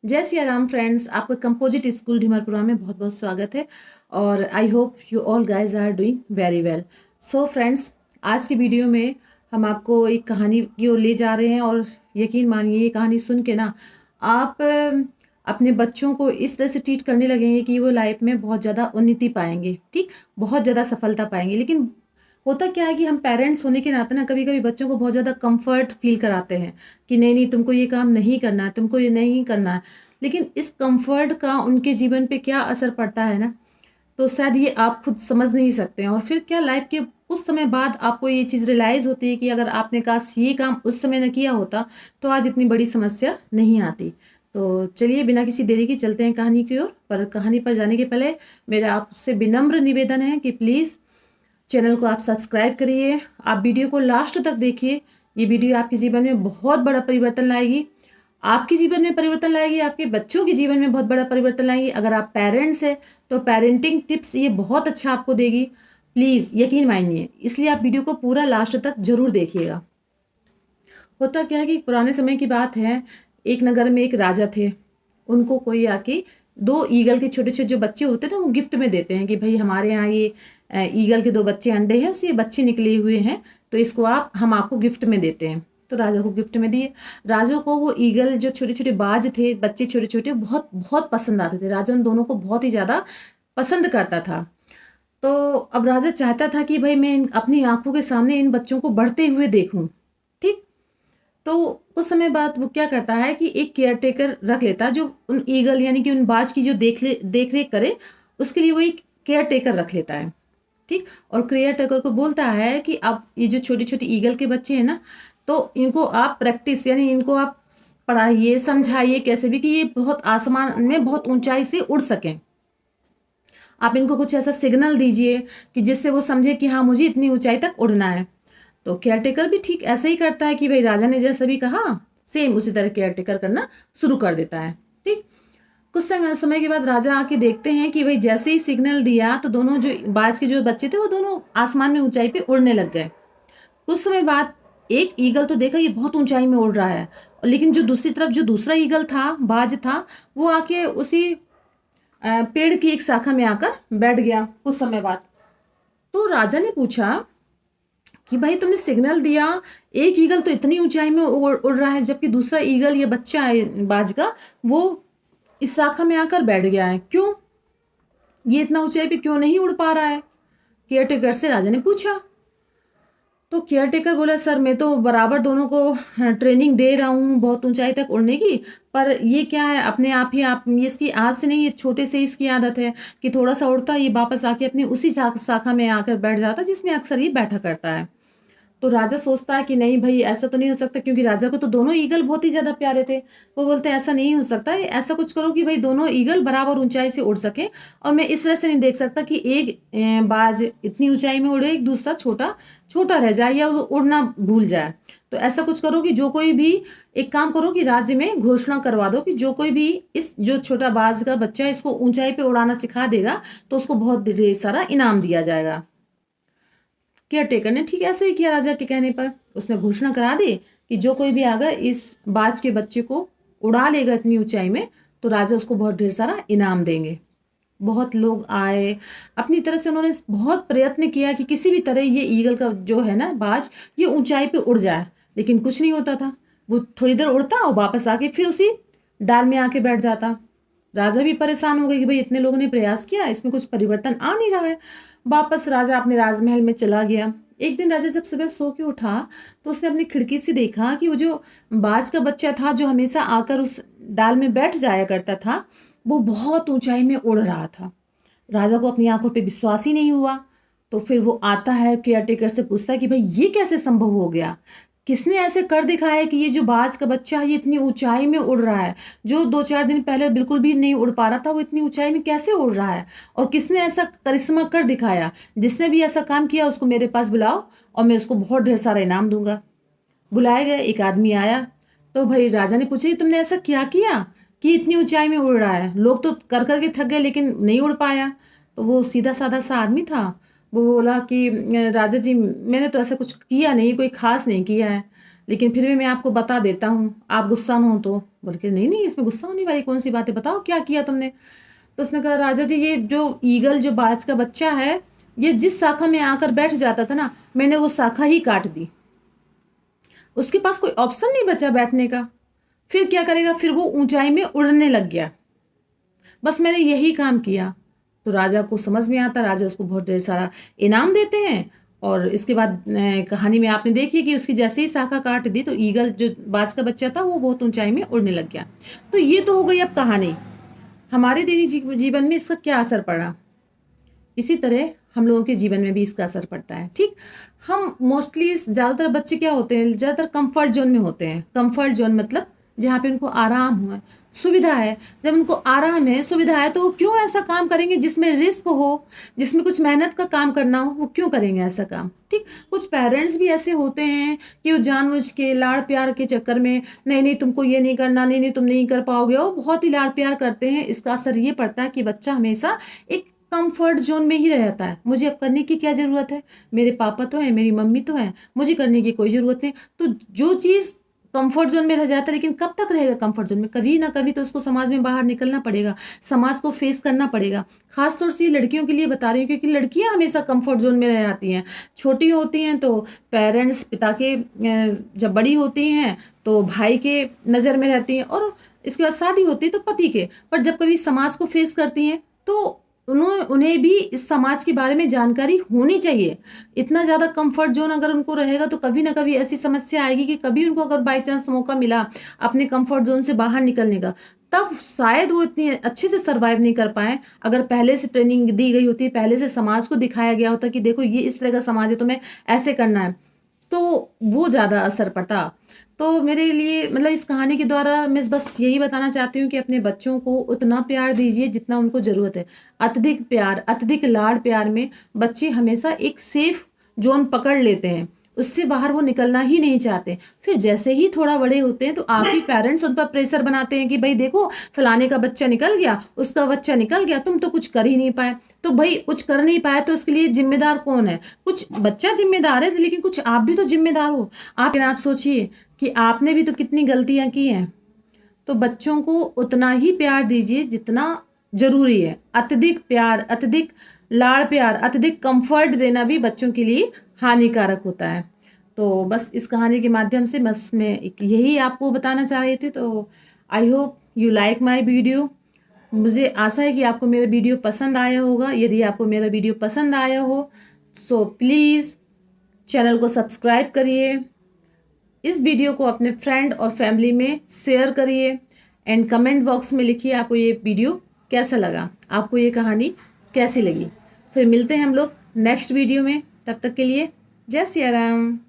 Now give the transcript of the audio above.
जय सिया राम फ्रेंड्स, आपका composite school Dhimarpura में बहुत बहुत स्वागत है। और I hope you all guys are doing very well. So friends, आज की वीडियो में हम आपको एक कहानी की ओर ले जा रहे हैं। और यकीन मानिए, ये कहानी सुन के ना आप अपने बच्चों को इस तरह से ट्रीट करने लगेंगे कि वो लाइफ में बहुत ज़्यादा उन्नति पाएंगे, ठीक, बहुत ज़्यादा सफलता पाएंगे। लेकिन होता क्या है कि हम पेरेंट्स होने के नाते ना कभी कभी बच्चों को बहुत ज़्यादा कंफर्ट फील कराते हैं कि नहीं नहीं, तुमको ये काम नहीं करना है, तुमको ये नहीं करना है। लेकिन इस कंफर्ट का उनके जीवन पे क्या असर पड़ता है ना, तो शायद ये आप खुद समझ नहीं सकते हैं। और फिर क्या लाइफ के उस समय बाद आपको ये चीज़ रियलाइज होती है कि अगर आपने काश ये काम उस समय न किया होता तो आज इतनी बड़ी समस्या नहीं आती। तो चलिए, बिना किसी देरी के चलते हैं कहानी की ओर। पर कहानी पर जाने के पहले मेरा आपसे विनम्र निवेदन है कि प्लीज़ चैनल को आप सब्सक्राइब करिए, आप वीडियो को लास्ट तक देखिए। ये वीडियो आपके जीवन में बहुत बड़ा परिवर्तन लाएगी, आपके जीवन में परिवर्तन लाएगी, आपके बच्चों के जीवन में बहुत बड़ा परिवर्तन लाएगी। अगर आप पेरेंट्स हैं तो पेरेंटिंग टिप्स ये बहुत अच्छा आपको देगी। प्लीज़ यकीन मानिए, इसलिए आप वीडियो को पूरा लास्ट तक जरूर देखिएगा। होता क्या है कि पुराने समय की बात है, एक नगर में एक राजा थे। उनको कोई आके दो ईगल के छोटे छोटे जो बच्चे होते हैं ना, वो गिफ्ट में देते हैं कि भाई हमारे यहाँ ये ईगल के दो बच्चे अंडे हैं, उससे ये बच्चे निकले हुए हैं, तो इसको हम आपको गिफ्ट में देते हैं। तो राजा को गिफ्ट में दिए। राजा को वो ईगल जो छोटे छोटे बाज थे, बच्चे छोटे छोटे, बहुत बहुत पसंद आते थे। राजा उन दोनों को बहुत ही ज़्यादा पसंद करता था। तो अब राजा चाहता था कि भाई मैं अपनी आंखों के सामने इन बच्चों को बढ़ते हुए देखूं, ठीक। तो कुछ समय बाद वो क्या करता है कि एक केयर टेकर रख लेता है, जो उन ईगल यानी कि उन बाज की जो देख रेख करे, उसके लिए वो एक केयर टेकर रख लेता है, ठीक। और केयर टेकर को बोलता है कि अब ये जो छोटी छोटी ईगल के बच्चे हैं ना, तो इनको आप प्रैक्टिस यानी इनको आप पढ़ाइए, समझाइए कैसे भी कि ये बहुत आसमान में बहुत ऊंचाई से उड़ सकें। आप इनको कुछ ऐसा सिग्नल दीजिए कि जिससे वो समझे कि हाँ, मुझे इतनी ऊंचाई तक उड़ना है। तो केयरटेकर भी ठीक ऐसे ही करता है कि भाई राजा ने जैसा भी कहा, सेम उसी तरह केयरटेकर करना शुरू कर देता है, ठीक। कुछ समय के बाद राजा आके देखते हैं कि भाई जैसे ही सिग्नल दिया तो दोनों जो बाज के जो बच्चे थे वो दोनों आसमान में ऊंचाई पे उड़ने लग गए। कुछ समय बाद एक ईगल तो देखा ये बहुत ऊंचाई में उड़ रहा है, लेकिन जो दूसरी तरफ जो दूसरा ईगल था, बाज था, वो आके उसी पेड़ की एक शाखा में आकर बैठ गया कुछ समय बाद। तो राजा ने पूछा कि भाई तुमने सिग्नल दिया, एक ईगल तो इतनी ऊंचाई में उड़ रहा है, जबकि दूसरा ईगल ये बच्चा है बाज का, वो इस शाखा में आकर बैठ गया है, क्यों? ये इतना ऊंचाई पे क्यों नहीं उड़ पा रहा है? केयरटेकर से राजा ने पूछा। तो केयरटेकर बोला, सर मैं तो बराबर दोनों को ट्रेनिंग दे रहा हूँ बहुत ऊंचाई तक उड़ने की, पर ये क्या है, अपने आप ही आप ये इसकी आज से नहीं, ये छोटे से इसकी आदत है कि थोड़ा सा उड़ता ये वापस आके अपनी उसी शाखा में आकर बैठ जाता जिसमें अक्सर ये बैठा करता है। तो राजा सोचता है कि नहीं भाई, ऐसा तो नहीं हो सकता, क्योंकि राजा को तो दोनों ईगल बहुत ही ज्यादा प्यारे थे। वो बोलते हैं ऐसा नहीं हो सकता, ऐसा कुछ करो कि भाई दोनों ईगल बराबर ऊंचाई से उड़ सके। और मैं इस तरह से नहीं देख सकता कि एक बाज इतनी ऊंचाई में उड़े, एक दूसरा छोटा छोटा रह जाए या वो उड़ना भूल जाए। तो ऐसा कुछ करो कि जो कोई भी, एक काम करो कि राज्य में घोषणा करवा दो कि जो कोई भी इस जो छोटा बाज का बच्चा है इसको ऊंचाई पे उड़ाना सिखा देगा तो उसको बहुत ढेर सारा इनाम दिया जाएगा। केयर टेकर ने ठीक ऐसे ही किया। राजा के कहने पर उसने घोषणा करा दी कि जो कोई भी आगा इस बाज के बच्चे को उड़ा लेगा इतनी ऊंचाई में, तो राजा उसको बहुत ढेर सारा इनाम देंगे। बहुत लोग आए, अपनी तरह से उन्होंने बहुत प्रयत्न किया कि किसी भी तरह ये ईगल का जो है ना बाज, ये ऊंचाई पे उड़ जाए, लेकिन कुछ नहीं होता था। वो थोड़ी देर उड़ता और वापस आके फिर उसी डाल में आके बैठ जाता। राजा भी परेशान हो गए कि भाई इतने लोगों ने प्रयास किया, इसमें कुछ परिवर्तन आ नहीं रहा है। वापस राजा अपने राजमहल में चला गया। एक दिन राजा जब सुबह सो के उठा तो उसने अपनी खिड़की से देखा कि वो जो बाज का बच्चा था, जो हमेशा आकर उस डाल में बैठ जाया करता था, वो बहुत ऊंचाई में उड़ रहा था। राजा को अपनी आंखों पे विश्वास ही नहीं हुआ। तो फिर वो आता है, केयरटेकर से पूछता है कि भाई ये कैसे संभव हो गया, किसने ऐसे कर दिखाया है कि ये जो बाज का बच्चा है ये इतनी ऊंचाई में उड़ रहा है, जो 2-4 दिन पहले बिल्कुल भी नहीं उड़ पा रहा था वो इतनी ऊंचाई में कैसे उड़ रहा है? और किसने ऐसा करिश्मा कर दिखाया? जिसने भी ऐसा काम किया उसको मेरे पास बुलाओ और मैं उसको बहुत ढेर सारा इनाम दूंगा। बुलाया गया, एक आदमी आया। तो भाई राजा ने पूछा, तुमने ऐसा क्या किया कि इतनी ऊंचाई में उड़ रहा है? लोग तो कर करके थक गए लेकिन नहीं उड़ पाया। तो वो सीधा साधा सा आदमी था। वो बोला कि राजा जी, मैंने तो ऐसा कुछ किया नहीं, कोई खास नहीं किया है। लेकिन फिर भी मैं आपको बता देता हूँ, आप गुस्सा ना हो तो। बोल के नहीं नहीं, इसमें गुस्सा होने वाली कौन सी बात है, बताओ क्या किया तुमने। तो उसने कहा राजा जी, ये जो ईगल जो बाज का बच्चा है, ये जिस शाखा में आकर बैठ जाता था ना, मैंने वो शाखा ही काट दी। उसके पास कोई ऑप्शन नहीं बचा बैठने का। फिर क्या करेगा, फिर वो ऊंचाई में उड़ने लग गया। बस मैंने यही काम किया। तो राजा को समझ में आता, राजा उसको बहुत ढेर सारा इनाम देते हैं। और इसके बाद कहानी में आपने देखी कि उसकी जैसे ही शाखा काट दी तो ईगल जो बाज का बच्चा था वो बहुत ऊंचाई में उड़ने लग गया। तो ये तो हो गई अब कहानी। हमारे दैनिक जीवन में इसका क्या असर पड़ा, इसी तरह हम लोगों के जीवन में भी इसका असर पड़ता है। ठीक, हम मोस्टली ज़्यादातर बच्चे क्या होते हैं, ज़्यादातर कंफर्ट जोन में होते हैं। कंफर्ट जोन मतलब जहाँ पे उनको आराम हो, सुविधा है। जब उनको आराम है, सुविधा है, तो वो क्यों ऐसा काम करेंगे जिसमें रिस्क हो, जिसमें कुछ मेहनत का काम करना हो, वो क्यों करेंगे ऐसा काम। ठीक, कुछ पेरेंट्स भी ऐसे होते हैं कि वो जानबूझ के लाड़ प्यार के चक्कर में, नहीं नहीं तुमको ये नहीं करना, नहीं नहीं तुम नहीं कर पाओगे, वो बहुत ही लाड़ प्यार करते हैं। इसका असर ये पड़ता है कि बच्चा हमेशा एक कंफर्ट जोन में ही रहता है। मुझे अब करने की क्या जरूरत है, मेरे पापा तो है, मेरी मम्मी तो है, मुझे करने की कोई जरूरत नहीं। तो जो चीज कंफर्ट जोन में रह जाता है, लेकिन कब तक रहेगा कंफर्ट जोन में, कभी ना कभी तो उसको समाज में बाहर निकलना पड़ेगा, समाज को फेस करना पड़ेगा। खासतौर से ये लड़कियों के लिए बता रही हूँ, क्योंकि लड़कियां हमेशा कंफर्ट जोन में रह जाती हैं। छोटी होती हैं तो पेरेंट्स, पिता के, जब बड़ी होती हैं तो भाई के नज़र में रहती हैं, और इसके बाद शादी होती है तो पति के। पर जब कभी समाज को फेस करती हैं तो उन्हें भी इस समाज के बारे में जानकारी होनी चाहिए। इतना ज़्यादा कंफर्ट जोन अगर उनको रहेगा तो कभी ना कभी ऐसी समस्या आएगी कि कभी उनको अगर बाई चांस मौका मिला अपने कंफर्ट जोन से बाहर निकलने का, तब शायद वो इतनी अच्छे से सरवाइव नहीं कर पाए। अगर पहले से ट्रेनिंग दी गई होती, पहले से समाज को दिखाया गया होता कि देखो ये इस तरह का समाज है, तुम्हें ऐसे करना है, तो वो ज़्यादा असर पड़ता। तो मेरे लिए मतलब इस कहानी के द्वारा मैं बस यही बताना चाहती हूँ कि अपने बच्चों को उतना प्यार दीजिए जितना उनको ज़रूरत है। अत्यधिक प्यार, अत्यधिक लाड़ प्यार में बच्चे हमेशा एक सेफ जोन पकड़ लेते हैं, उससे बाहर वो निकलना ही नहीं चाहते। फिर जैसे ही थोड़ा बड़े होते हैं तो आप ही पेरेंट्स उन पर प्रेशर बनाते हैं कि भाई देखो फलाने का बच्चा निकल गया, उसका बच्चा निकल गया, तुम तो कुछ कर ही नहीं पाए। तो भाई कुछ कर नहीं पाए तो इसके लिए जिम्मेदार कौन है, कुछ बच्चा जिम्मेदार है, लेकिन कुछ आप भी तो जिम्मेदार हो। आप सोचिए कि आपने भी तो कितनी गलतियां की हैं। तो बच्चों को उतना ही प्यार दीजिए जितना जरूरी है। अत्यधिक प्यार, अत्यधिक लाड़ प्यार, अत्यधिक कंफर्ट देना भी बच्चों के लिए हानिकारक होता है। तो बस इस कहानी के माध्यम से बस मैं यही आपको बताना चाह रही थी। तो आई hope you like my video. मुझे आशा है कि आपको मेरा वीडियो पसंद आया होगा। यदि आपको मेरा वीडियो पसंद आया हो सो प्लीज़ चैनल को सब्सक्राइब करिए, इस वीडियो को अपने फ्रेंड और फैमिली में शेयर करिए, एंड कमेंट बॉक्स में लिखिए आपको ये वीडियो कैसा लगा, आपको ये कहानी कैसी लगी। फिर मिलते हैं हम लोग नेक्स्ट वीडियो में, तब तक के लिए जय सिया राम।